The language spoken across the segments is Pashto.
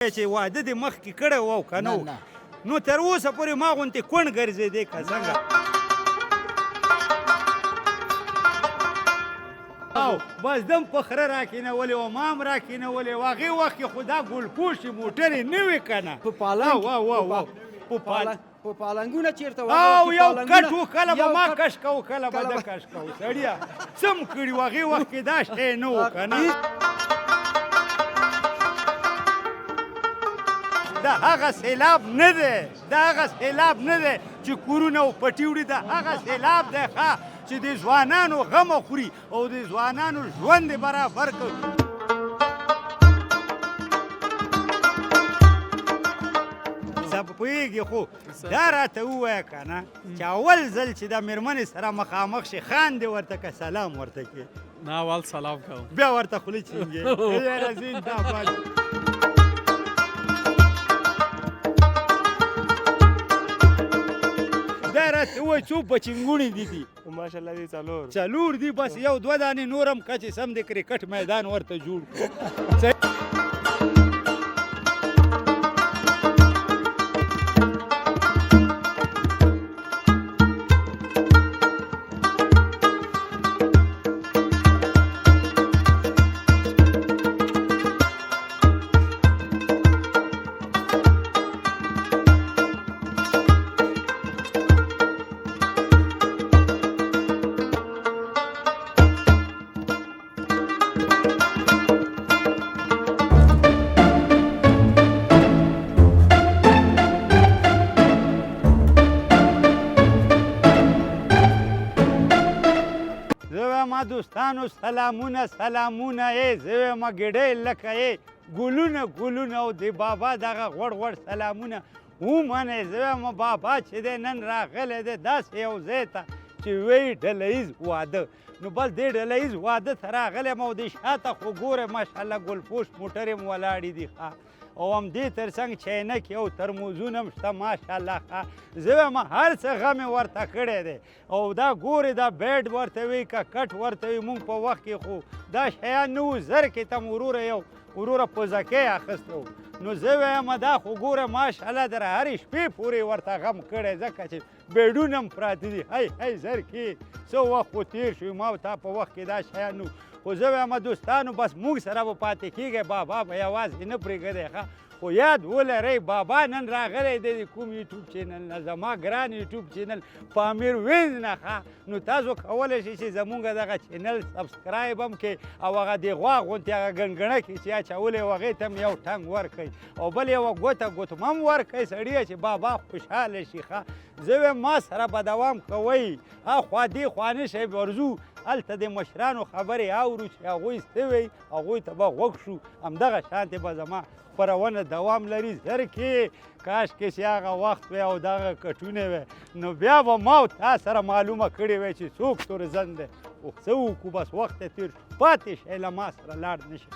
چې واده دې مخکې کړی و او که نه نو تر اوسه پورې ما غوندې کونډ ګرځېدې که څنګه او بس دم په خره راکېنولې وه ما هم راکېنولې وه هغې وخت کې خو دا ګلپوشې موټرې نه وې که نه په پالنګ په پالنګونه چېرته او یو کټ و کله به ما کش کوو کله به ده کش کوو سړیه څه م کړي وو هغې وخت کې دا شی نه و که نه دا هغه سیلاب نه دی دا هغه سیلاب نه دی چې کورونه او پټي وړي دا هغه سیلاب دی ښه چې د ځوانانو غمه خوري او د ځوانانو ژوند یې برابر کړي پوهېږي خو دا راته ووایه که نه چې اول ځل چې دا مېرمنې سره مخامخ شي خان دې ورته که سلام ورته کړې نه اول سلام کوم بیا ورته خوله چینګې رزین دا دا راته ووایي څو بچنګوڼې دي دي ماشاءالله دي څلور دي بس یو دوه دانې نور هم که چې سم د کرکټ میدان ورته جوړ کړو دوستانو سلامونه سلامونه ای زه وایم ګډۍ لکه ای ګلونه ګلونه او د بابا دغه غوړ غوړ سلامونه ومنئ زه وایم بابا چې دی نن راغلی دی داسې یو ځای ته چې وایي ډله ییز واده نو بس دې ډله ییز واده ته راغلی یم او د شاته خو ګوره ماشاءالله ګلپوش موټرې م ولاړې دي ښه او همدې تر څنګ چینکې او ترموزونه هم شته ماشاءالله ښه زه وایم هر څه غم یې ورته کړی دی او دا ګورې دا بیډ ورته وي که کټ ورته وي مونږ په وخت کې خو دا شیان نه وو زر کې ته م وروره پوزکی اخیستی وو نو زه وایم دا خو ګوره ماشاءالله در هرې شپې پورې ورته غم کړی ځکه چې بیډونه هم پراته دي هی زر کې څه وخت خو تېر شوي ما تا په وخت کې دا شیان نه خو زه وایم دوستانو بس موږ سره به پاتې کېږئ بابا به یوازې نه پرېږدی ښه خو یاد ولرئ بابا نن راغلی دی د کوم یوټیوب چینل نه زما ګران یوټیوب چینل پامیر وینز نه ښه نو تاسو کولی شئ چې زمونږ دغه چینل سبسکرایب هم کړئ او هغه د غوا غوندې هغه ګنګڼکې چې اچولی و هغې ته هم یو ټنګ ورکړئ او بل یوه ګوتمه هم ورکړئ سړیه چې بابا خوشحاله شي ښه زه وایم ما سره به دوام کوئ اخوا دې خوا نه شئ ورځو هلته د مشرانو خبرې اورو چې هغوی څه وایي هغوی ته به غوږ شو همدغه شانتې به زما خپرونه دوام لري زر کې کاشکې چې هغه وخت وی او دغه کټونه وی نو بیا به ما او تا سره معلومه کړې وی چې څوک تورزن دی خو څه وکړو بس وخت یې تېر شو پاتې شئ له ما سره لاړ نه شي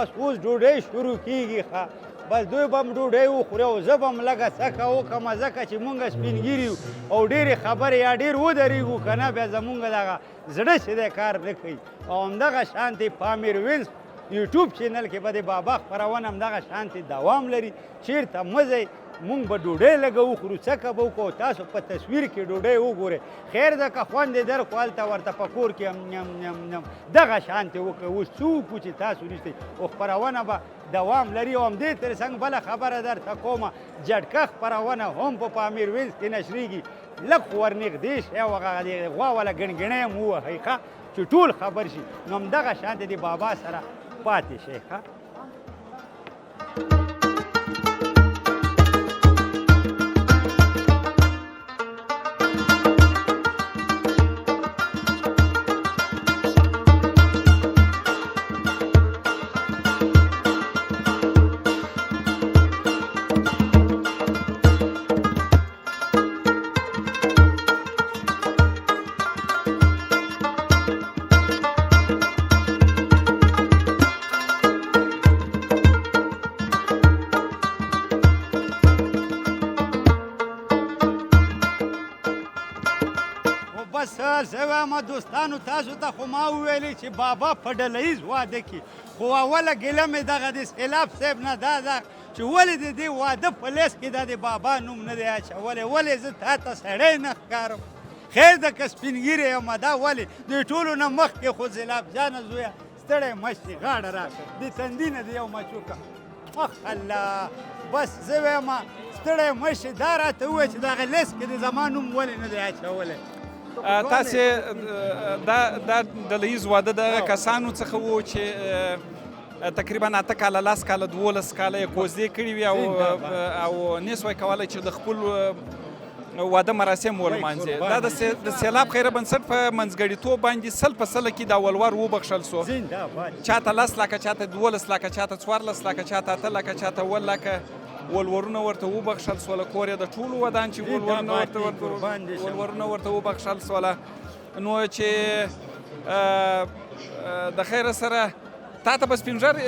بس اوس ډوډۍ شروع کېږي ښه بس دوی به هم ډوډۍ وخوري او زه به هم لږه څکه وکړم ځکه چې مونږ سپین ګیري یو او ډېرې خبرې یا ډېر ودرېږو که نه بیا زمونږ دغه زړه چې دی کار نه کوي او همدغه شانتې پامیر وینز یوټیوب چینل کې به د بابا خپرونه همدغه شانتې دوام لري چېرته مه ځئ مونږ به ډوډۍ لږه وخورو څکه به وکړو تاسو په تصویر کې ډوډۍ وګورئ خیر ده که خوند یې درکړو هلته ورته په کور کې هم دغه شانتې وکړئ اوس څه وکړو چې تاسو نشئ او خپرونه به دوام لري او همدې تر څنګ بله خبره درته کومه جټکه خپرونه هم په پامیر وینز کې نشریږي لږ ورنږدې شئ او هغه غوا والا ګڼګڼۍ هم ووهئ ښه چې ټول خبر شي نو همدغه شانته د بابا سره پاتې شئ ښه بس زه وایم دوستانو تاسو ته خو ما وویلې چې بابا په ډله ییز واده کې خو اوله ګیله مې دغه د سیلاب صاحب نه دا ده چې ولې د دې واده په لیست کې دا د بابا نوم نه دی اچولی ولې زه تا ته سړی نه ښکارم خیر ده که سپین ږیری یم دا ولې د ټولو نه مخکې خو سیلاب جانه زویه ستړی مشتې غاړه راکړه د تندي نه د یو مچوکه اخ الله بس زه وایم ستړی مشتې دا راته ووایه چې دغه لیست کې د زما نوم ولې نه دی اچولی تاسې دا ډله ییز واده د کسانو څخه و چې تقریبا 8 کاله 10 کاله 12 کاله یې کوزدې کړي وي او نسوای کولی چې د خپل واده مراسم ولمانځي دا د سیلاب خیره بنسټ په منځګړیتوب باندې 100% کې دا ولور وبخښل سو چاته 10 لکه چاته 12 لکه چاته 14 لکه چاته 8 لکه چاته 10 لکه ولورونه ورته وبخښل سوله کور یې د ټولو ودان چې ولورونه ورته وبخښل سوله نو چې د خیره سره تا ته به سپین ږیری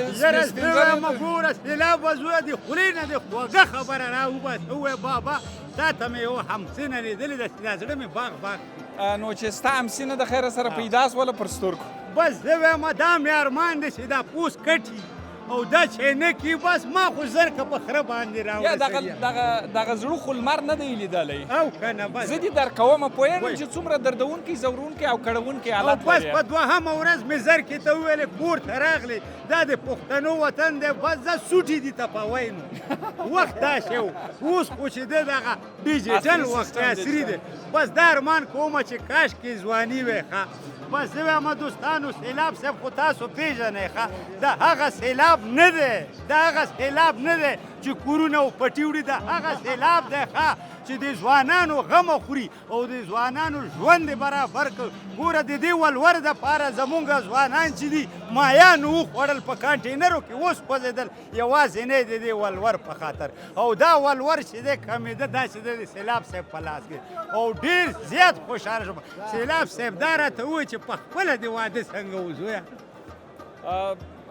مه ګوره سیلاب به زویه د خولې نه د خوږه خبره راوباسه ووایه بابا تا ته مې یوه همسینه لیدلې ده چې دا زړه مې باغ نو چې ستا همسینه د خیره سره پیدا سوله پر سترګو بس زه وایم دا مې ارمان دی چې دا پوست کټي او دا چې نه کي بس ما خو زرکه په خره باندې راوړه دغه زړه خو لمر نه دی لیدلی او که نه بس زه دې درکومه پوهېږم چې څومره دردونکی ځورونکی او کړونکی حالت لري بس په دوهمه ورځ مې زرکې ته وویلې کور ته راغلې دا د پښتنو وطن دی بس زه سوټي دي تپوی نو وخت دا شی و اوس خو چې دی دغه ډیجیټل وخت عصري دی بس دا ارمان کومه چې کاشکې ځواني وی ښه بس زه وایم دوستانو سیلاب صاحب خو تاسو پېژنئ ښه دا هغه سیلاب نه دی دا هغه سیلاب نه دی چې کورونه او پټي وړي دا هغه سیلاب دی ښه چې د ځوانانو غمه خوري او د ځوانانو ژوند یې برابر کړ ګوره د دې ولور دپاره زمونږ ځوانان چې دي مایانو وخوړل په کانټینرو کې وسوځېدل یوازې د دې ولور په خاطر او دا ولور چې دی کمېده دا چې دی د سیلاب صاحب په لاس کې او ډېر زیات خوشحاله شوم سیلاب صاحب دا راته ووایي چې په خپله د واده څنګه وزویه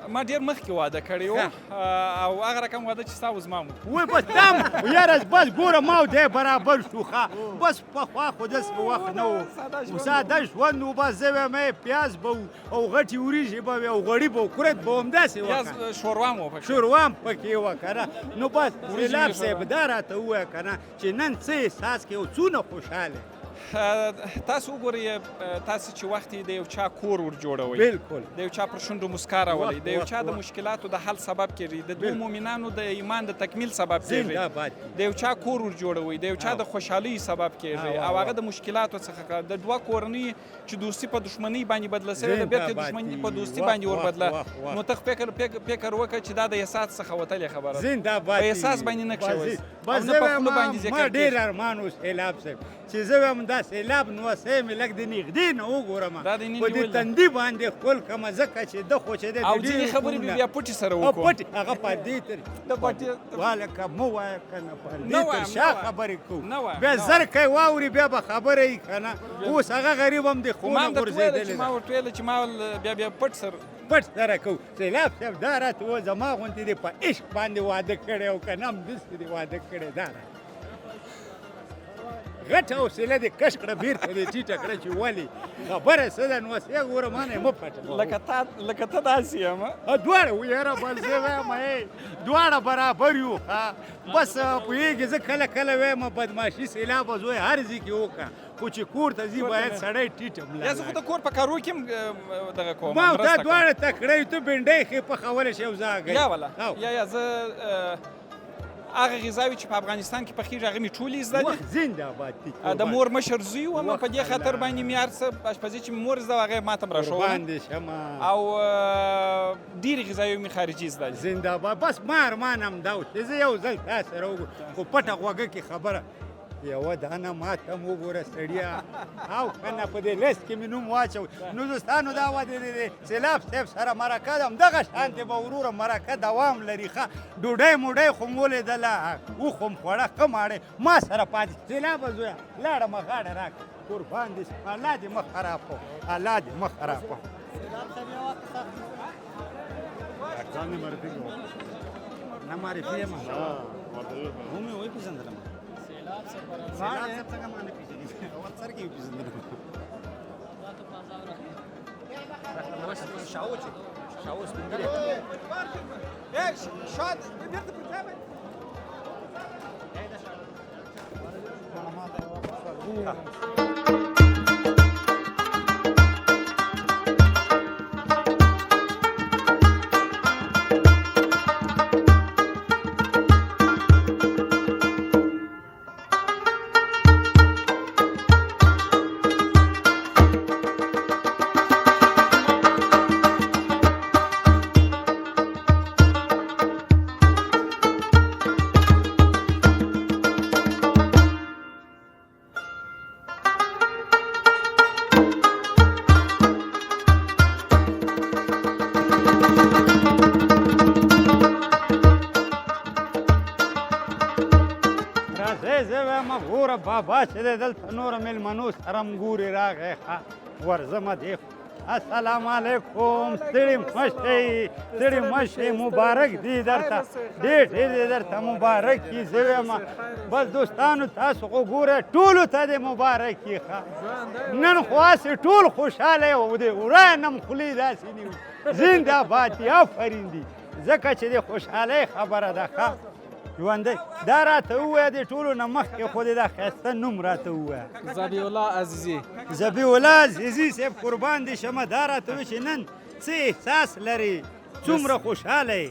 ما ډېر مخکې واده کړی و او هغه رقم واده چې ستا و زما وای بس دا یاره بس ګوره ما او دی برابر شو ښه بس پخوا خو داسې وخت نه و ساده ژوند و بس زه وایم پیاز به او غټې وریژې به وې او غوړي به و کورت به همداسې وه شوروا مو پکې شوروا هم پکې وه که نه نو بس سیلاب صاحب دا راته ووایه که نه چې نن څه احساس کوې او څونه خوشحاله تاسو وګورئ تاسو چې وخت د یو چا کور ور جوړوئ بالکل د یو چا پر شونډو مسکا راولئ د یو چا د مشکلاتو د حل سبب کیږي د دوو مؤمنانو د ایمان د تکمیل سبب کیږي د یو چا کور ور جوړوئ د یو چا د خوشحالۍ سبب کیږي او هغه د مشکلاتو څخه د دوه کورنۍ چې دوستي په دښمنۍ باندې بدله سوې ده بېرته دښمني په دوستي باندې وربدله نو ته فکر وکړه چې دا د احساس څخه وتلې خبره ده په احساس باندې نه کښېوځي او نه په خوله باندې ذکر ما ډېر ارمان و سیلاب صاحب چې زه وایم دا سیلاب نو سه مې لږ د نږدې نه وګورم په دې تندي باندې خپل کمه ځکه چې ده خو چې دی او ځینې خبرې مې بیا پټې سره وکړو پټې هغه پردې تر والکه مه وایه که نه پردې تر شا خبرې کوو بیا زرکی واوري بیا به خبره یي که نه اوس هغه غریب هم د خونه غورځېدلی ما ورته ویله چې ما بیا پټ سره کوو سیلاب صاحب دا راته و زما غوندې دی په عشق باندې واده کړی او که نه همداسې دی واده کړی دا غټه حوصله دې کش کړه بېرته دې ټیټه کړه چې ولې خبره څه ده نو سې ګوره ما نه یې مه پټه لکه ته داسې یم دواړه ویاره بل زه وایم دواړه برابر یو بس پوهېږې زه کله کله وایم بدماشي سیلابه زوی هر ځای کې وکړه خو چې کور ته ځي باید سړی ټیټ یا زه خو د کور په کارو کې هم دغه کوم ما دا دواړه تکړه یو ته بنډۍ ښې پخولی شي او زه یا زه هغه غذاوې چې په افغانستان کې پخېږي هغه مې ټولې زده دي وخت زنده باد دي د مور مشر زوی وم په دې خاطر باندې مې هر څه اشپزي چې مې مور زده وه هغه یې ماته م راښوله قربان دې شمه او ډېرې غذاوې مې خارجي زده دي زنده باد بس ما ارمان همدا و چې زه یو ځل تا سره وګورم خو پټه غوږه کې خبره یوه دانه ماته م وګوره سړیا او که نه په دې لیست کې مې نوم واچوي نو دوستانو دا وه د سیلاب صاحب سره مرکه ده همدغه شانتې به وروره مرکه دوام لري ښه ډوډۍ موډۍ خو م ولیدله اوښ خو م خوړه ښه ماړی ما سره پاتې سیلابه زویه لاړمه غاړه راکړه قربان دې شم الله دې مه خراب کړو الله دې مه خراب کړو ځان مې معرفي کړو نه معرفي یم ومې وپېژندلم سیلاب صاحب څنګه ما نه پېژني اول سر کې وپېژندلم شاو سپین ږیری شاد بېرته پر ځای بابا چې دی دلته نوره مېلمنو سره م ګورې راغی ښه ورځمه دی السلام علیکم ستړي مه شئ ستړي مه شئ مبارک دی درته ډېر ډېر دی درته مبارک وي زه وایم بس دوستانو تاسو خو ګورئ ټولو ته دې مبارک وي ښه نن خو هسې ټول خوشحاله یو دی ورایه نم خولې داسې نیو زنده باد دي آفرین دي ځکه چې د خوشحالۍ خبره ده ښه ژوندی دا راته ووایه د ټولو نه مخکې خو دې دا ښایسته نوم راته ووایه ذبیح الله عزیزي ذبیح الله عزیزي صاحب قربان دې شمه دا راته وایي چې نن څه احساس لري څومره خوشحاله یې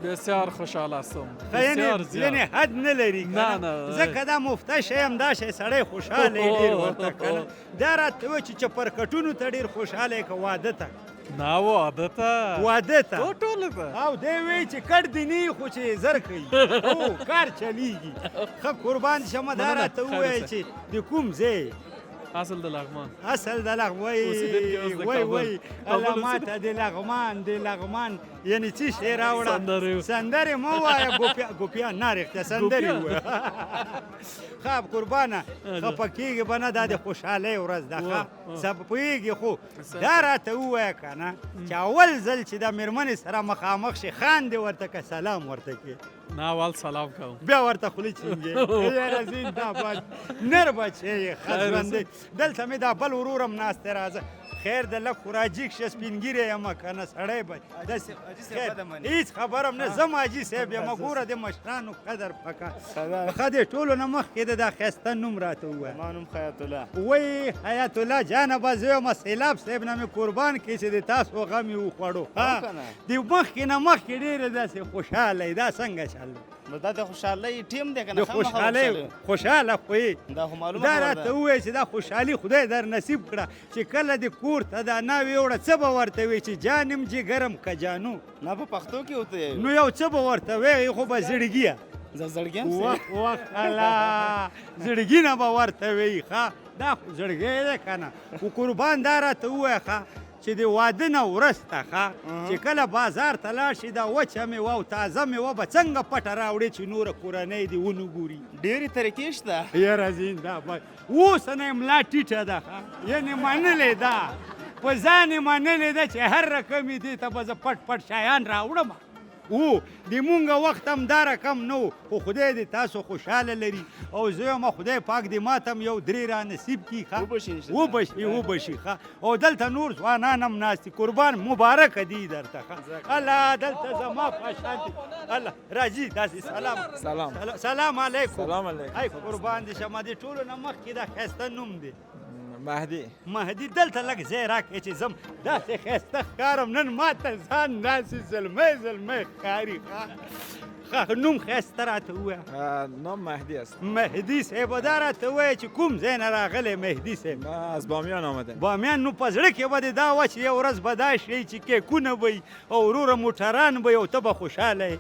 بسیار خوشحال هستم یعنې حد نه لري نه نه ځکه دا مفته شی هم دا شی سړی خوشحاله یې ډېر ورته که دا راته وایي چې چپرکټونو ته ډېر خوشحاله یې که واده ته نه واده ته واده ته ټولو ته او دی وایي چې کټ دې نه وي خو چې زر کوي او کار چلیږي ښه قربان شمه دا راته ووایه چې د کوم ځای اصل د لغمان اصل د لغمان وای الله ماته د لغمان یعنې څه شی راوړه سندرې مه وایه ګوپیان نه رښتیا سندرې ووایه ښه قربانه خفه کېږي به نه دا د خوشحالۍ ورځ ده ښه څه پوهېږي خو دا راته ووایه که نه چې اول ځل چې د مېرمنې سره مخامخ شي خاندې ورته که سلام ورته کړې نه اول سلام کوم بیا ورته خولې چینګې یاره زنده‌باد نر بچی یې ښه ژوندی دلته مې دا بل ورور هم ناست دی راځه خیر د لږ خو راجیګ شه سپین ږیری یم که نه سړی به هېڅ خبره هم نه زه حاجي صاحب یم ګوره د مشرانو قدر پکار ښه دی ټولو نه مخکې د دا ښایسته نوم راته ووایه ما نوم حیات الله وایي حیات الله جانه به زه یم سیلاب صاحب نه مې قربان کړي چې د تاسو غم یې وخوړو د مخکې نه مخکې ډېرې داسې خوشحاله یې دا څنګه چل نو دا د خوشحالۍ ټیم دی که نه د خوشحالۍ خوشحاله خو یې دا خو معلومه دا راته ووایه چې دا خوشحالي خدای در نصیب کړه چې کله د کور ته دا ناوې وړه څه به ورته وایي چې جانم جګرم که جانو نه په پښتو کې ورته نو یو څه به ورته وایي خو به زړګیه زړګی وخت الله زړګي نه به ورته وایي ښه دا خو زړګی دی که نه خو قربان دا راته ووایه ښه چې د واده نه وروسته ښه چې کله بازار ته لاړ شي دا وچه مېوه او تازه مېوه به څنګه پټه راوړې چې نوره کورنۍ دې ونه ګوري ډېرې طریقې شته یاره زنده‌باد اوس نه یې ملا ټیټه ده ښه یعنې منلې ده په ځان یې منلې ده چې هر رقم یې دې ته به زه پټ پټ شیان راوړم او د مونږ وخت هم دا رقم نه و خو خدای دې تاسو خوشحاله لري او زه یم خدای پاک دې ماته هم یو درې را نصیب کړي ښه وبشي ښه او دلته نور ځوانان هم ناست دي قربان مبارکه دي درته ښه الله دلته زما په شان دي الله راځي داسې سلام علیکم سلام علیکم ای قربان دې شمه دې ټولو نه مخکې دا ښایسته نوم دی مهدي دلته لږ ځای راکړې چې ځم داسې ښایسته ښکارم نن ماته ځان داسې زلمی ښکاري نوم ښایسته راته ووایه. نام مهدی است. مهدي صاحب دا راته ووایه چې کوم ځای نه راغلی مهدي صاحب؟ من از بامیان آمدم. بامیان. نو په زړه کې به دې دا وه چې یو ورځ به دا شي چې کیکونه به وي او وروره موټران به وي او ته به خوشحاله یې.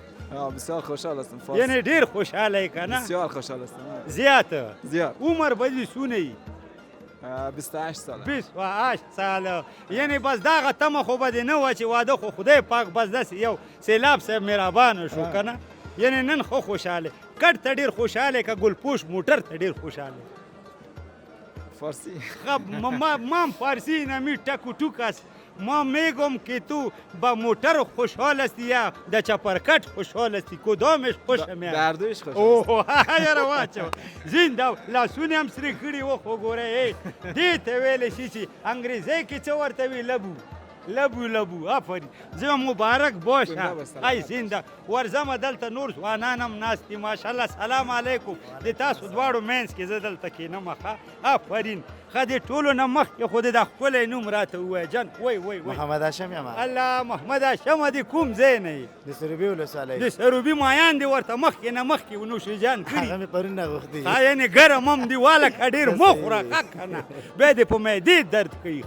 بسیار خوشحال هستم. یعنی ډېر خوشحاله یې که نه؟ بسیار خوشحال هستم. زیاته؟ زیاد. عمر به دې څونه وي؟ 28 ساله. 28 ساله. یعنی بس دغه تمه خو به دې نه وه چې واده خو خدای پاک بس داسې یو سیلاب صاحب مهربانه شو که نه؟ یعنی نن خو خوشحاله. کټ ته ډېر خوشحاله که ګلپوش موټر ته ډېر خوشحاله؟ فارسی. من فارسی نمی ټکو ټوک است. ما میگم که تو با موتر خوشحال هستی یا در چپرکٹ خوشحال هستی؟ کدامش خوش میاد؟ در دویش خوشحال اوه یاره واچو زنده لاسونه هم سری کړي و خو ګوره دې ته ویلی شي چې انګریزۍ کې څه ورته وي لبو آفرین. زه مبارک باشه. ای زنده ورځمه دلته نور ځوانان هم ناست دي ماشاءالله. سلام علیکم. د تاسو دواړو منځ کې زه دلته کښېنم ښه. آفرین. ښه د ټولو نه مخکې خو د ښکلی نوم راته ووایه جان. وی محمد هاشم یم. الله محمد هاشم د کوم ځای نه یې؟ د سروبي ولسوالۍ. د سروبي مایان دې ورته مخکې نه مخکې نوشیجان کړي. هغه مې پرون راغوښتي. ښه یعنې ګرم هم دي واله که ډېر مه خوره ښه که نه بیا دې په معدې درد کوي.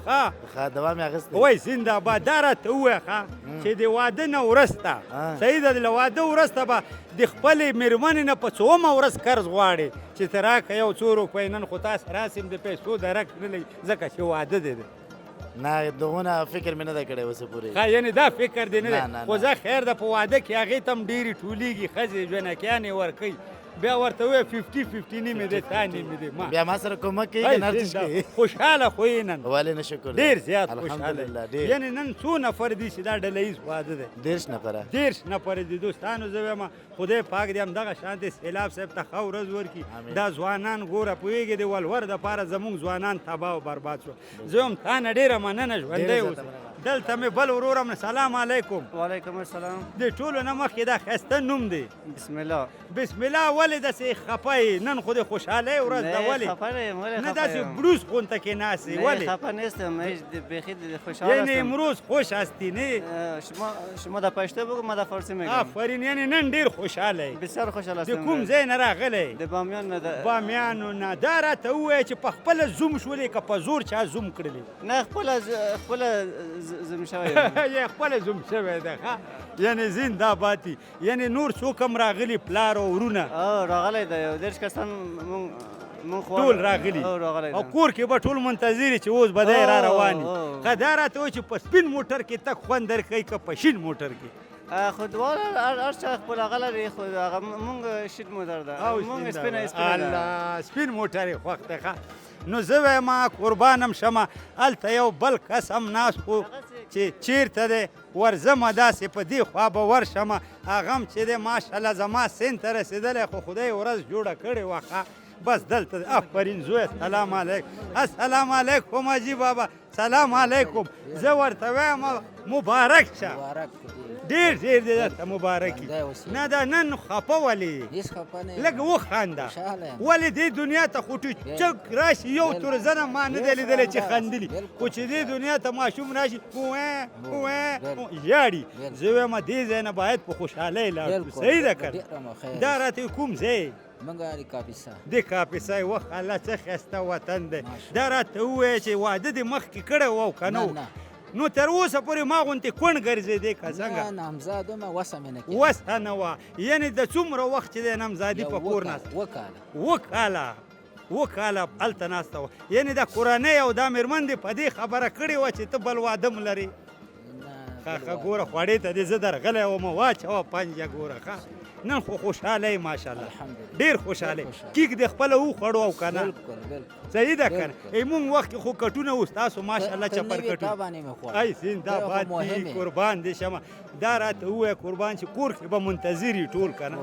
ښه دوا مې اخیستی. وای زنده باد. دا راته ووایه ښه چې د واده نه وروسته صحیح ده له واده وروسته به د خپلې مېرمنې نه په څومه ورځ قرض غواړې چې ته راکړه یو څو روپۍ نن خو تاسو راسم د پیسو درک کړلی ځکه چې واده دی. نه دغونه فکر مې نه دی کړی اوسه پورې. ښه یعنې دا فکر دی نه دی خو زه خیر ده په واده کې هغې ته هم ډېرې ټولېږي ښځې ژوندکیانې ورکوي بیا ورته وایه 50-50 نیمې دی تا نیمې دی. بیا ما سره کومک کوي که نرچش کوي؟ خوشحاله خو یې نن ولې نه شکر ډېر زیات خوشحاله الحمدلله ډېر. یعنې نن څو نفر دي چې دا ډله ییز واده دی؟ 30 نفره. 30 نفر دي دوستانو. زه وایم خدای پاک دې همدغه شانتې سیلاب صاحب ته ښه ورځ ورکړي. دا ځوانان ګوره پوهېږې د ولور دپاره زموږ ځوانان تباه او برباد شو. زه هم تا نه ډېره مننه ژوندی اوسه. دلته مې بل ورور هم سلام علیکم. وعلیکم السلام. د ټولو نه مخکې دا ښایسته نوم دی بسم الله. بسم الله. ولې داسې خفه یې نن خو د خوشحالۍ ورځ ده؟ ولې خفه نه یم. ولې نه خفه داسې یم؟ بروس غونته کې ناست یې؟ ولې خفه نیستم. بیخی خوشحال یعنی هستم. امروز خوش هستی نه؟ شما در پشتو بگو من در فارسی میگم. آفرین. یعنی نن ډېر خوشحاله یې؟ بسیار خوشحال د هستم. کوم ځای نه راغلی؟ د بامیان نه. بامیانو نه. دا راته ووایه چې په خپله زوم شولې که په زور چا زوم کړلې؟ نه خپله زم شوی یم. یا خپله زوم شوی ده ښه. یعنې زنده باتي. یعنې نور څوک هم راغلي پلار او ورونه؟ راغلی ده یو 10 کسان مونږ ټول راغلي او کور کې به ټول منتظر چې اوس به دی را روان وي. ښه دا راته وایي چې په سپین موټر کې تګ خوند درکوي که په شین موټر کې؟ خو دواړه هر چا خپل هغه لري. خو هغه مونږ شین موټر ده. مونږ سپینه ده. الله سپین موټر یې خوښ دی. ښه نو زه وایم قربانم شمه هلته یو بل کس هم ناست خو چې چیرته دی ورځمه داسې په دې خوا به ورشمه هغه هم چې دی ماشاءالله زما سین ته رسېدلی خو خدای ورځ جوړه کړې وه ښه بس دلته دی. آفرین زویه سلام علیکم. السلام علیکم حاجي بابا. سلام علیکم. زه ورته وایم مبارک شه. ډېر ډېر دې درته مبارکي. نه دا نن خفه ولې؟ لږ وخانده. ولې دې دنیا ته خو ټوچک راشي یو تورزنه ما نه دی لیدلی چې خندلي خو چې دې دنیا ته ماشوم راشي ژاړي. زه وایم دې ځای نه باید په خوشحالۍ لاړ شو. صحیح ده که دا راته کوم ځای؟ د کاپیسا. وخت الله څه ښایسته وطن دی. دا راته ووایه چې واده دې مخکې کړی و او که نه و؟ نو تر اوسه پورې ما غوندې کونډ ګرځېدې که څنګه؟ نامزاد ومه وسه مې نه کېده. وسه نه وه. یعنې د څومره وخت چې دی نامزادي په کور ناست؟ 2 کاله هلته ناسته وه. یعنې دا کورنۍ او دا مېرمن دې په دې خبره کړې وه چې ته بل واده م لرې؟ ښه ګوره خوړې ته دې زه درغلی وم واچوه پنجه ګوره ښه نن خو خوشحاله یې ماشاءالله ډېر خوشحاله کیک دې خپله وخوړو او که نه صحیح ده که نه مونږ وخت کې خو کټونه اوس تاسو ماشاءالله چپر کټونه ای زنده‌باد دې قربان دې شمه دا راته ووایه قربان چې کور کې به منتظر یي ټول که نه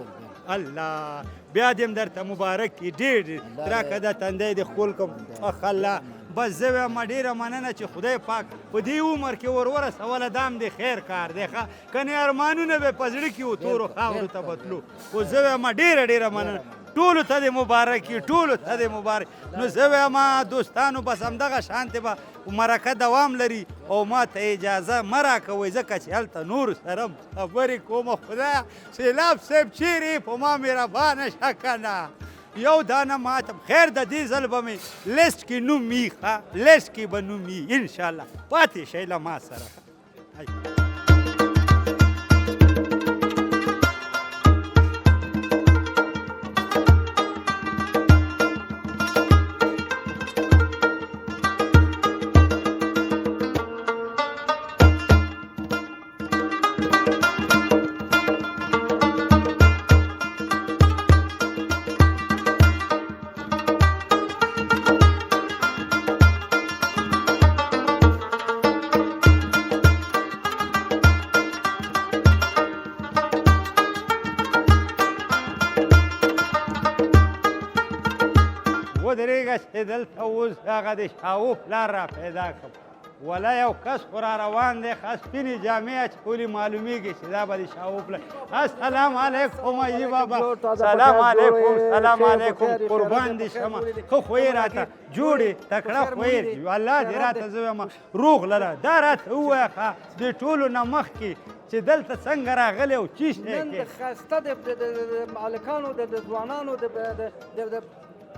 الله بیا دې هم درته مبارک کړي ډېر راکه دا تندی دې ښکل کړم اخ الله بس زه وایم ډېره مننه چې خدای پاک په دې عمر کې ور ورسوله دا هم د خیر کار دی ښه کنې ارمانونه به په زړه کې و تورو خاورو ته به تلو خو زه وایم ډېره ډېره مننه ټولو ته دې مبارک وي، ټولو ته دې مبارک. نو زه وایم دوستانو بس همدغه شانتې به مرکه دوام لري او ما ته اجازه مه راکوئ ځکه چې هلته نورو سره خبرې کومه. خدایه سیلاب صاحب چیرې په ما مهربانه شه که نه یو دانه ماته خیر د دې ځل به مې لیست کې نوم وي ښه لیست کې به نوم وي انشاءالله. پاتې شئ له ما سره. ودرېږه چې دلته اوس هغه د شاهو پلار را پیدا کړم ولا یو کس خو را روان دی ښه سپینې جامې اچولي معلومیږي چې دا به د شاهو پلار. السلام علیکم حاجي بابا. سلام علیکم سلام علیکم قربان دې شمه. ښه خوی راته جوړې تکړه خوی الله دې راته زه وایم روغ لره. دا راته ووایه ښه د ټولو نه مخکې چې دلته څنګه راغلی او چی شی نن د ښایسته د هلکانو د ځوانانو د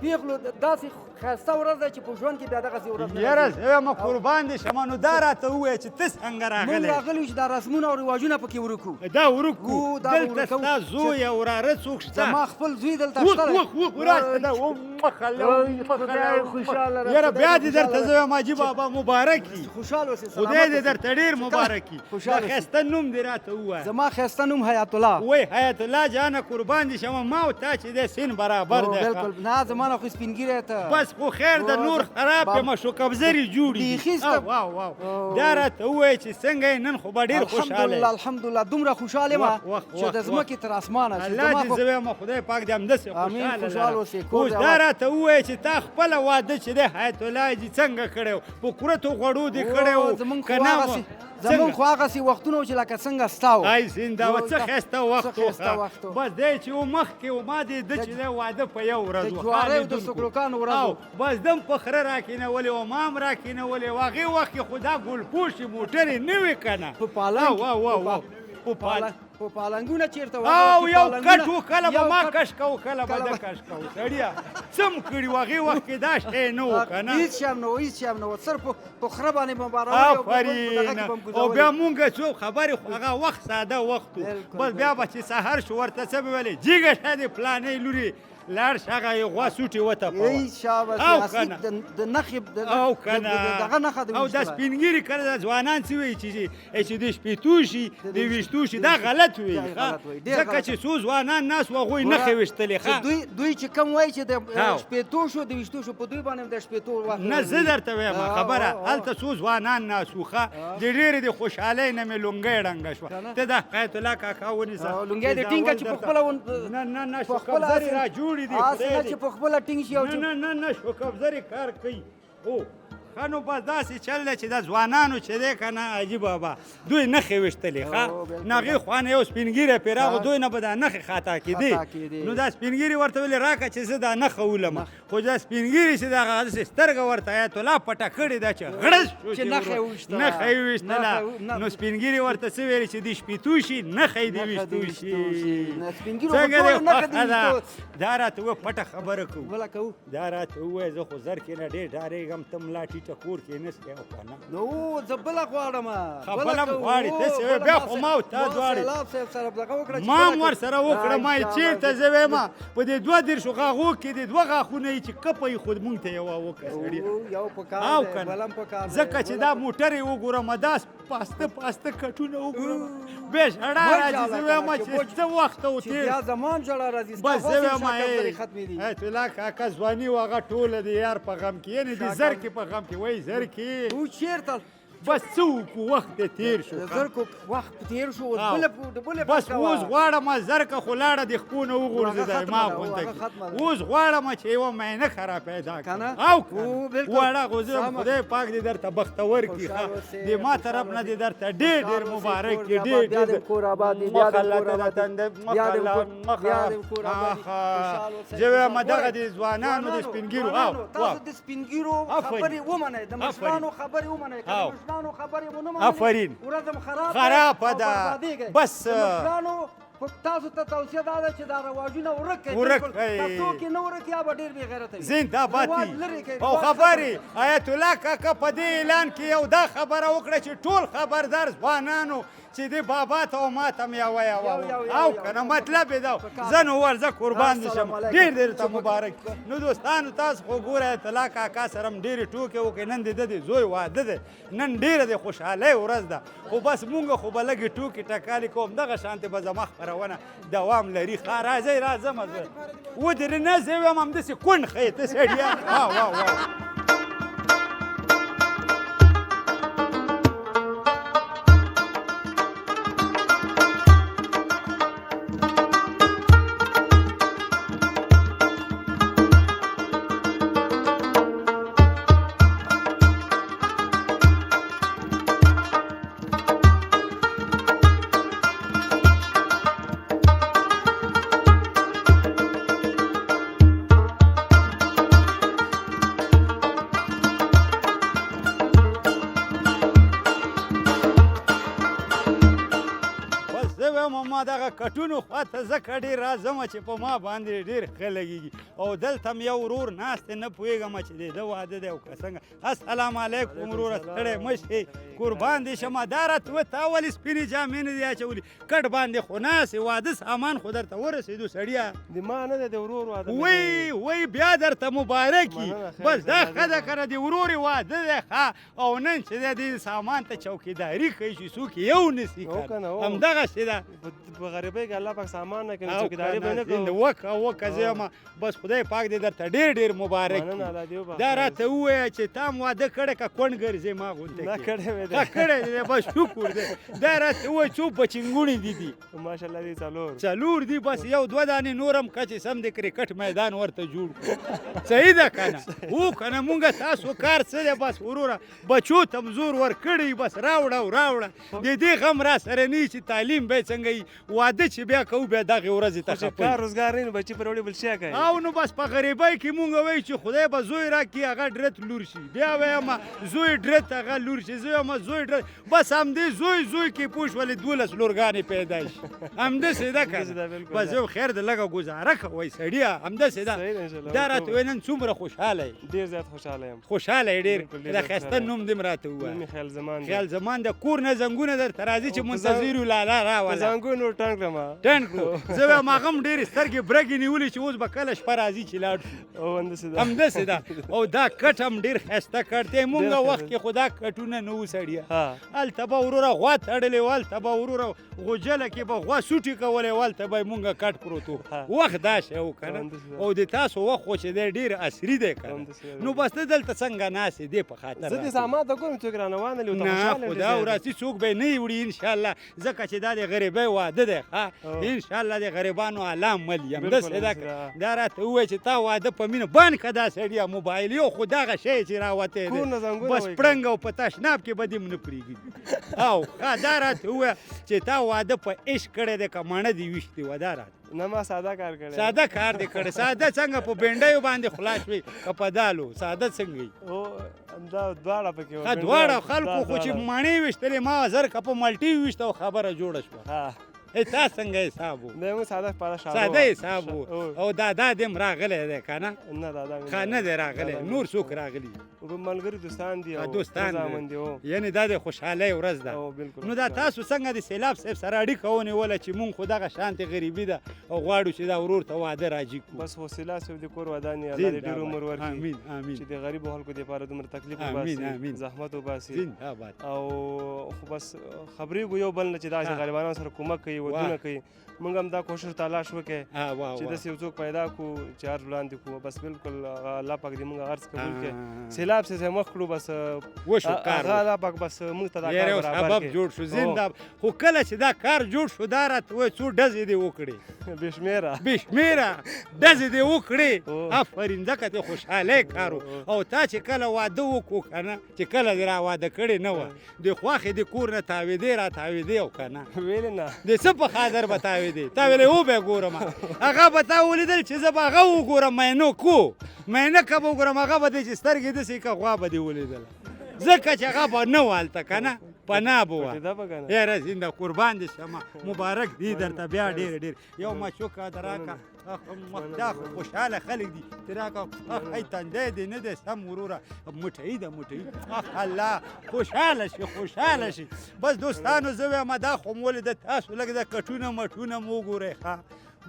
پیغلو داسې ښایسته ورځ ده چې په ژوند کې بیا دغسې ورځ نه یاره زه وایم قربان دې شمه. نو دا راته ووایه چې ته څنګه راغلی. موږ راغلي یو چې دا رسمونه او رواجونه پکې ورک کړو. دا ورک کړو. دلته ستا زوی او وراره څوک شته؟ زما خپل زوی دلته شته دی. راشه دا یاره بیا دې درته زه وایم حاجي بابا مبارک وي. خوشحال اوسې خدای دې درته ډېر مبارک وي. دا ښایسته نوم دې راته ووایه. زما ښایسته نوم حیات الله. وایي حیات الله جانه قربان دې شمه ما او تا چې دی سین برابر دی. بلکل نه زما نه خو سپینګیری ته بس خو خیر د نور خراب یم شو کبزري جوړي. واو واو دا راته ووایه چې څنګه یې نن خو به ډېر خوشحاله. الحمدلله دومره خوشحال یم چې د ځمکې تر اسمانه. الله دې زه وایم خدای پاک دې همداسې خوشحاله اوس دا راته ووایه چې تا خپله واده چې دی حیات الله جي څنګه کړی و په کورتو غوړو دې کړی و که نه زمونږ خو هغسې وختونه و چې لکه څنګه ستا و. ای زنده وه څه ښایسته وخت و بس دی چې و مخکې و ما دې ده چې دی واده په یو ورځ و د جوارۍ او د سکروکانو ورځ و. بس دم په خره راکېنولې و ما هم راکېنولې و هغې وخت کې خو دا ګلپوشې موټرې نه وې که نه په پالنګ په پالنګونه چېرته او یو کټ و کله به ما کش کوو کله به ده کش کوو سړیه څه م کړي و هغې وخت کې دا شی نه و که نه هېڅ شی هم نه و هېڅ شی هم نه و صرف په خره باندې به آفرین او بیا مونږ څو خبرې خو هغه وخت ساده وخت و بس بیا به چې سهار شو ورته څه به ویلې جیږه شه دې پلانۍ لورې لاړ شه هغه یې غوا سوټې وتپوه او که نه او که نه او دا سپینګیري کله دا ځوانان څه وایي چې د شپېتو شي د ویشتو شي دا غلط وایي ځکه چې څو ځوانان ناست و هغوی نښې ویشتلې دوی چې کوم وایي چې د شپېتو شو د ویشتو شو په دوی باندې د شپېتو نه زه درته وایم خبره هلته څو ځوانان ناست وو ښه د ډېرې د خوشحالۍ نه مې لونګۍ ړنګه شوه ته دا حیات الله کاکا ونیسه لونګۍ دې ټینګه چې په خپله نه شوکبزرې را جوړې دي چې په خپله ټینګ شي او نه شوکبزرې کار کوي او ښه نو بس داسې چل دی چې د ځوانانو چې دی که نه حاجي بابا دوی نښې ویشتلې ښه نو هغې خوا نه یو سپینګیری پرې راغو دوی نه به دا نښې خطا کېدې نو دا سپینګیري ورته ویلې راکړه چې زه دا نښه ولمه خو دا سپینګیري چې دغه هسې سترګه ورته حیات الله پټه کړې ده چې غړز شو چې نښه یې ویشتله نو سپینګیري ورته څه ویلې چې دې شپېتو شي نښه یې دې ویشتو شي څنګه دې خوښه ده دا راته ووایه پټه خبره کوو دا راته ووایه زه خو زر کې نه ډېر ډارېږم ته ملا ټیټه کور کې نستی او که نه نو زه بله غواړم بله هم غواړې داسې وایه بیا خو ما او تا دواړې ما هم ورسره وکړه ما یې چېرته زه وایم په دې 22 غاښو کې د 2 غاښونه یې چې کپه یې خود مونږ ته یوه وکړه سړي او که نه ځکه چې دا موټر یې وګورم دا پاسته کټونه وګورم بیا ژړا راځي زه وایم چې څه وخت و تېر بیا زمان ژړا راځي بس زه وایم حیات الله کاکا ځواني و هغه ټوله د یار په غم کې یعنې د زر کې په غم کې وایي زر کې او چېرته بس څه وکړو وخت دې تېر شو د زرکو وخت تېر شو اوس او. بله بس اوس غواړم زرکه خو لاړه د خپو نه وغورځېدی ما غونده کې اوس غواړم چې یوه مینه خرا پیدا کړم او غواړه خو زه خدای پاک دې درته بختور کړي ښه د ما طرف نه دې درته ډېر ډېر مبارک کړي ډېر بیا دې کور آباد وي، بیا دې کور آباد وي، بیا دې کور آباد وي. زه وایم دغه د ځوانانو د سپینګیرو تاسو د سپینګیرو خبرې ومنئ، د مشرانو خبرې ومنئ، که د مشرانو خبرې ونه منئ آفرین ورځ هم خرابه ده بس د مشرانو تاسو ته توصیه دا ده چې دا رواجونه ورک کړئ ورک بالکل. کړئ. که څوک یې نه ورک یا به ډېر بې غیرته وي. زنده باد رواج دي لرې کړئ، او رواج خبرې آیت الله کاکا په دې اعلان کې یو دا خبره وکړه چې ټول خبردار ځوانانو چې د بابا ته او ما ته م یوه یوه او که نه مطلب یې دا زه نو ورځه قربان دې شم ډېر ډېر ته مبارک نو دوستانو تاسو خو ګوره آیت الله کاکا سره هم ډېرې ټوکې وکړې نن د ده د زوی واده دی نن ډېره د خوشحالۍ ورځ ده خو بس مونږ خو به لږې ټوکې ټکالې کوم دغه شانتې به زما خپرونه دوام لري ښه راځئ راځم زه ودرې نه زه وایم همداسې کونډ ښیې ته سړیه ما دغه کټونو خواته ځکه ډېر راځم چې په ما باندې ډېر ښه لګېږي او دلته م یو ورور ناست دی نه پوهېږم چې د ده واده دی او که څنګه السلام علیکم وروره ستړی مه شې قربان دې شمه دا راته وایه تا ولې سپینې جامې نه دي اچولي کټ باندې خو ناست واده سامان خو درته ورسېدو سړیه د ما نه دی د ورور واده وی بیا درته مبارک وي بس دا ښه ده که نه د ورور یې واده دی ښه او نن چې دی دې سامان ته چوکیداري کوي چې څوک یو نسي همدغسې ده په غریبۍ کې الله پاک سامان نه کوي چوکیداري به نه کوي وکه زه یم بس خدای پاک دې درته ډېر ډېر مبارک دا راته ووایه چې تا م واده کړی که کونډ ګرځې ما غونته کې کړی دی بس شکر دی دا راته ووایه څو بچنګوڼې دي دي ماشاءالله دي څلور دي بس یو دوه دانې نور هم که چې سم د کرکټ میدان ورته جوړ کړو صحیح ده که نه هو که نه مونږ تاسو کار څه دی بس وروره بچو ته م زور ورکړی بس راوړه د دې غم را سره نه چې تعلیم به څنګه وي واده چې بیا کوو بیا دغې ورځې ته خفه کار روزګار نه بچي پر وړي بل شی کوي او نو بس په غریبۍ کې مونږ وایو چې خدای به زوی راکړي هغه ډرت لور شي بیا وایم زوی ډرت هغه لور شي زه وایم زوی ډرت بس همدې زوی کې پوه شولې 12 لورګانې پیدا شي همداسې ده که بس یو خیر د لږه ګزاره کوئ سړیه همداسې ده دا راته وایي نن څومره خوشحاله یې ډېر زیات خوشحاله یم خوشحاله یې ډېر د ښایسته نوم دې م راته ووایه خیال زمان د کور نه زنګونه درته راځي چې منتظر یو لالا راوله زنګون ټنګ کړم ټنګ کړو زه وایم هغه هم ډېرې سترګې برګې نیولې چې اوس به کله شپه راځي چې لاړ شو همداسې ده او دا کټ هم ډېر ښایسته کټ دی مونږ وخت کې خو دا کټونه نه وو سړیه هلته به وروره غوا تړلې وو هلته به وروره غوجله کې به غوا سوټې کولې وو هلته به یې مونږ کټ پروت وو وخت دا شی و که نه او د تاسو وخت خو چې دی ډېر عصري دی که نه نو بس ته دلته څنګه ناست یې دی په خاطر زه دې سامان ته ګورم څوک رانه وانلي نه خدا او راستي څوک به یې نه وړي انشاءالله ځکه چې دا د غریبۍ واده دی ښه انشاءالله د غریبانو الله مل یم داسې ده دا راته ووایه چې تا واده په مینه بند که دا سړیه موبایل یو خو دغه شی چې راوتی دی بس پړنګ او په تشناب کې به دې م نه پرېږدي او ښه دا راته ووایه چې تا واده په عشق کړی دی که مڼه دې ویشتې وه دا راته نه ما ساده کار کړی ساده کار دې کړی ساده څنګه په بینډیو باندې خلاص وي که په دالو ساده څنګه وي دا دواړه پکې وو دواړه خلکو خو چې مڼې ویشتلې ما زر که په مالټې ویشته او خبره جوړه شوه تا څنګه حساب و ساده حساب و او دادا دې م راغلی دی که نه ښه نه دی راغلی نور څوک راغلي ملګري دوستان دي دوستان یعنې دا د خوشحالۍ ورځ ده نو دا تاسو څنګه د سیلاب صاحب سره اړیکه ونیوله چې مونږ خو دغه شانتې غریبي ده او غواړو چې دا ورور ته واده راجي کړو بس حوصله صاحب د کور ودانې الله دې ډېر عمر ورکړي امین امین چې د غریبو خلکو دپاره دومره تکلیف وباسي زحمت وباسي او خو بس خبرېږو یو بل نه چې داسې غریبانو سره کومک کوي ودونه کوي موږ هم دا کوشش تلاش وکړي واه چې داسې یو څوک پیدا کړو چې هر وړاندې کړو بس بالکل الله پاک دې موږ هر څه قبول کړي سیلاب سے مخ کړو بس وشو کار الله پاک بس موږ ته دا کار یو برابر سبب کړي جوړ شو زنده خو کله چې دا کار جوړ شو دا راته وایي څو ډزې دې وکړې بې شمېره بې شمېره ډزې دې وکړې آفرین ځکه دې خوشحالۍ کار او تا چې کله واده وکړو که نه چې کله دې را واده کړې نه وه د خوښې د کور نه تاوېدې را تاوېدې او که نه ویلې نه د څه په خاطر به تاوېدې تا ویلې وبه ګورم هغه به تا ولیدل چې زه به هغه وګورم مینو کو مینه که به وګورم هغه به دی چې سترګې داسې که غوا به دې ولیدله ځکه چې هغه به نه و هلته که نه پناه به وه یاره زنده قربان دې شمه مبارک دی درته بیا ډېر ډېر یو مچوکه د راکه دا خو خوشحاله خلک دي چې راکه ای تندی دې نه دی سم وروره مټۍ ده مټۍ الله خوشحاله شي خوشحاله شي بس دوستانو زه وایم دا خو مو ولیده تاسو لږ د کټونه مټونه مو وګورئ ښه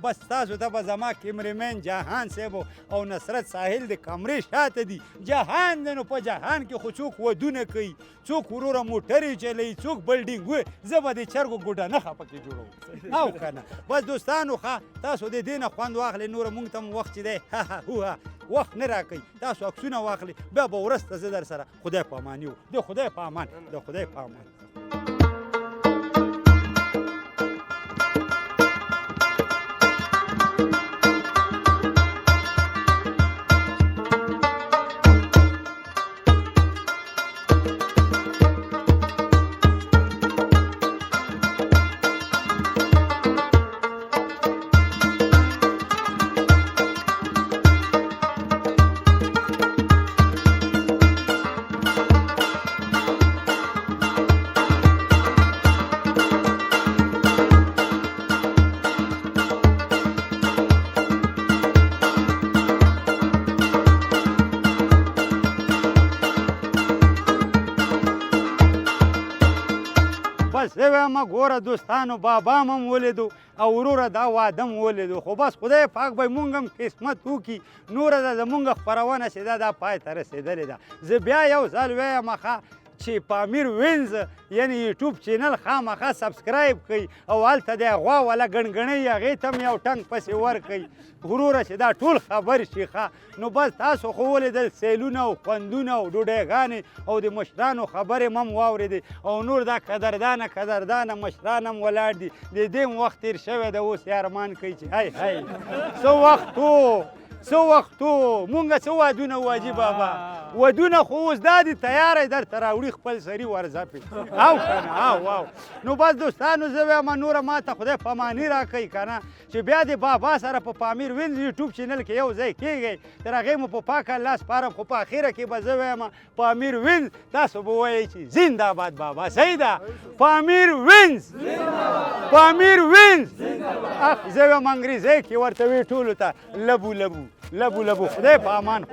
بس تاسو ته به زما کیمرمین جهان صاحب او نصرت ساحل د کمرې شاته دي جهان دی نو په جهان کې خو څوک ودونه کوي څوک وروره موټرې چلوي څوک بلډینګ وي زه به د چرګو ګوډه نښه پکې جوړوم او که نه بس دوستانو ښه تاسو د دې نه خوند واخلئ نوره مونږ ته وخت چې دی وخت نه راکوي تاسو عکسونه واخلئ بیا به وروسته زه در سره خدای په اماني و د خدای په امان د خدای په امان بس زه وایم ګوره دوستانو بابا م هم ولیدو او وروره دا واده م ولیدو خو بس خدای پاک به مونږ هم قسمت وکړي نوره ده زمونږ خپرونه چې دا پای ته رسېدلې ده زه بیا یو ځل وایم ښه چې پامیر وینز یعنی یوټیوب چینل خامخا سبسکرایب کړئ او هلته د غوا والا ګڼګڼۍ هغې ته هم یو ټنګ پسې ورکړئ وروره چې دا ټول خبر شي ښه نو بس تاسو خو ولیدل سیلونه او خوندونه او ډوډۍ او د مشرانو خبرې م هم واورېدې او نور دا قدردانه مشران هم ولاړ دي د دې وخت تېر شوی ده اوس یې ارمان کوي چې هی څه وخت و څه وخت و مونږ څه وادونه واجي بابا ودونه خو اوس دا دي تیاره درته راوړي خپل سري ورځپې او که نه او نو بس دوستانو زه وایم نوره ما ته خدای پاماني راکوي که نه چې بیا د بابا سره په پامیر وینز یوټیوب چینل کې یو ځای کېږئ تر هغې مو په پاک الله سپارم خو په اخره کې به زه وایم پامیر وینز تاسو به وایئ چې زنده باد بابا صحیح ده پامیر وینز پامیر وینز زه وایم انګریزۍ کې ورته وایي ټولو ته لبو خدای په امان